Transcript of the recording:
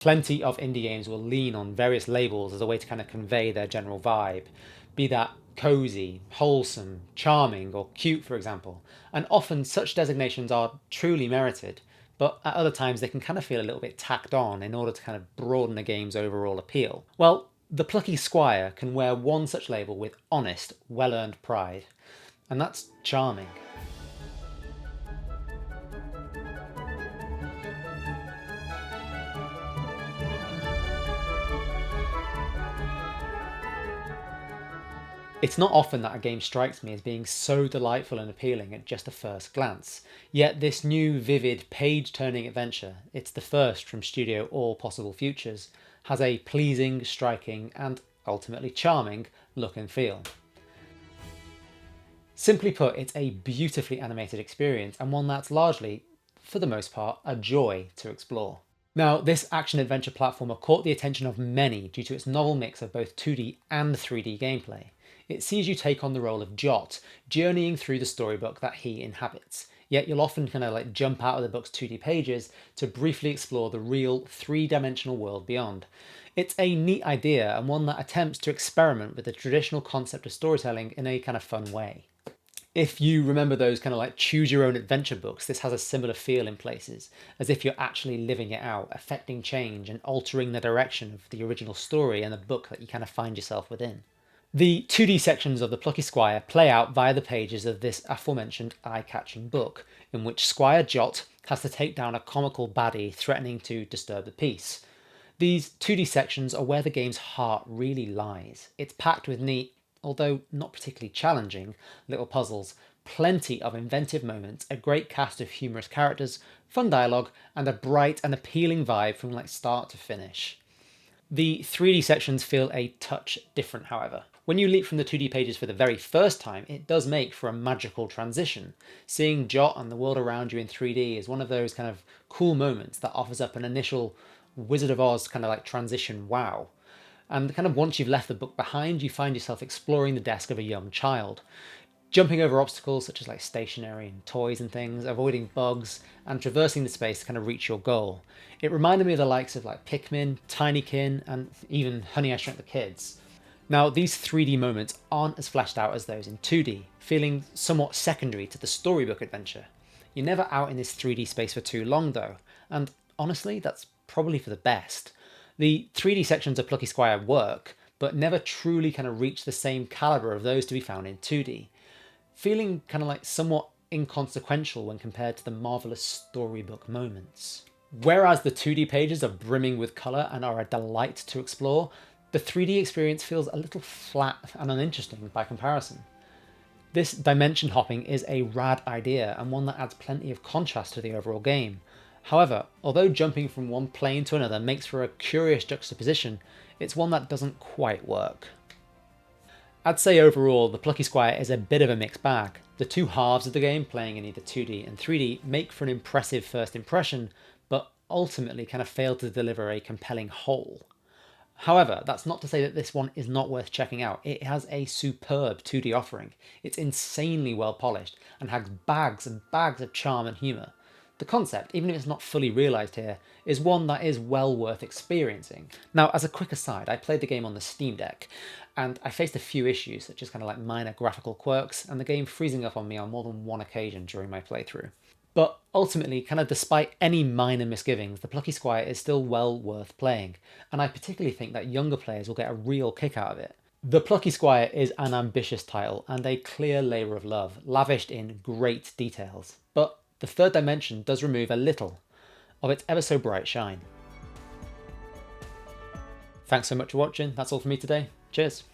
Plenty of indie games will lean on various labels as a way to kind of convey their general vibe, be that cozy, wholesome, charming, or cute, for example. And often such designations are truly merited, but at other times they can kind of feel a little bit tacked on in order to kind of broaden a game's overall appeal. Well, the Plucky Squire can wear one such label with honest, well-earned pride, and that's charming. It's not often that a game strikes me as being so delightful and appealing at just a first glance. Yet this new, vivid, page-turning adventure, it's the first from Studio All Possible Futures, has a pleasing, striking, and ultimately charming look and feel. Simply put, it's a beautifully animated experience and one that's largely, for the most part, a joy to explore. Now, this action-adventure platformer caught the attention of many due to its novel mix of both 2D and 3D gameplay. It sees you take on the role of Jot, journeying through the storybook that he inhabits. Yet you'll often kind of like jump out of the book's 2D pages to briefly explore the real three-dimensional world beyond. It's a neat idea and one that attempts to experiment with the traditional concept of storytelling in a kind of fun way. If you remember those kind of like choose your own adventure books, this has a similar feel in places, as if you're actually living it out, affecting change and altering the direction of the original story and the book that you kind of find yourself within. The 2D sections of the Plucky Squire play out via the pages of this aforementioned eye-catching book, in which Squire Jot has to take down a comical baddie threatening to disturb the peace. These 2D sections are where the game's heart really lies. It's packed with neat, although not particularly challenging, little puzzles, plenty of inventive moments, a great cast of humorous characters, fun dialogue, and a bright and appealing vibe from like start to finish. The 3D sections feel a touch different, however. When you leap from the 2D pages for the very first time, it does make for a magical transition. Seeing Jot and the world around you in 3D is one of those kind of cool moments that offers up an initial Wizard of Oz kind of like transition wow. And kind of once you've left the book behind, you find yourself exploring the desk of a young child, jumping over obstacles such as like stationery and toys and things, avoiding bugs, and traversing the space to kind of reach your goal. It reminded me of the likes of like Pikmin, Tinykin, and even Honey, I Shrunk the Kids. Now, these 3D moments aren't as fleshed out as those in 2D, feeling somewhat secondary to the storybook adventure. You're never out in this 3D space for too long though, and honestly, that's probably for the best. The 3D sections of Plucky Squire work, but never truly kind of reach the same calibre of those to be found in 2D, feeling kind of like somewhat inconsequential when compared to the marvellous storybook moments. Whereas the 2D pages are brimming with colour and are a delight to explore, the 3D experience feels a little flat and uninteresting by comparison. This dimension hopping is a rad idea and one that adds plenty of contrast to the overall game. However, although jumping from one plane to another makes for a curious juxtaposition, it's one that doesn't quite work. I'd say overall, the Plucky Squire is a bit of a mixed bag. The two halves of the game, playing in either 2D and 3D, make for an impressive first impression, but ultimately kind of fail to deliver a compelling whole. However, that's not to say that this one is not worth checking out. It has a superb 2D offering. It's insanely well polished and has bags and bags of charm and humour. The concept, even if it's not fully realised here, is one that is well worth experiencing. Now, as a quick aside, I played the game on the Steam Deck, and I faced a few issues, such as kind of like minor graphical quirks, and the game freezing up on me on more than one occasion during my playthrough. But ultimately, kind of despite any minor misgivings, the Plucky Squire is still well worth playing, and I particularly think that younger players will get a real kick out of it. The Plucky Squire is an ambitious title and a clear labour of love, lavished in great details, but the third dimension does remove a little of its ever so bright shine. Thanks so much for watching, that's all from me today. Cheers!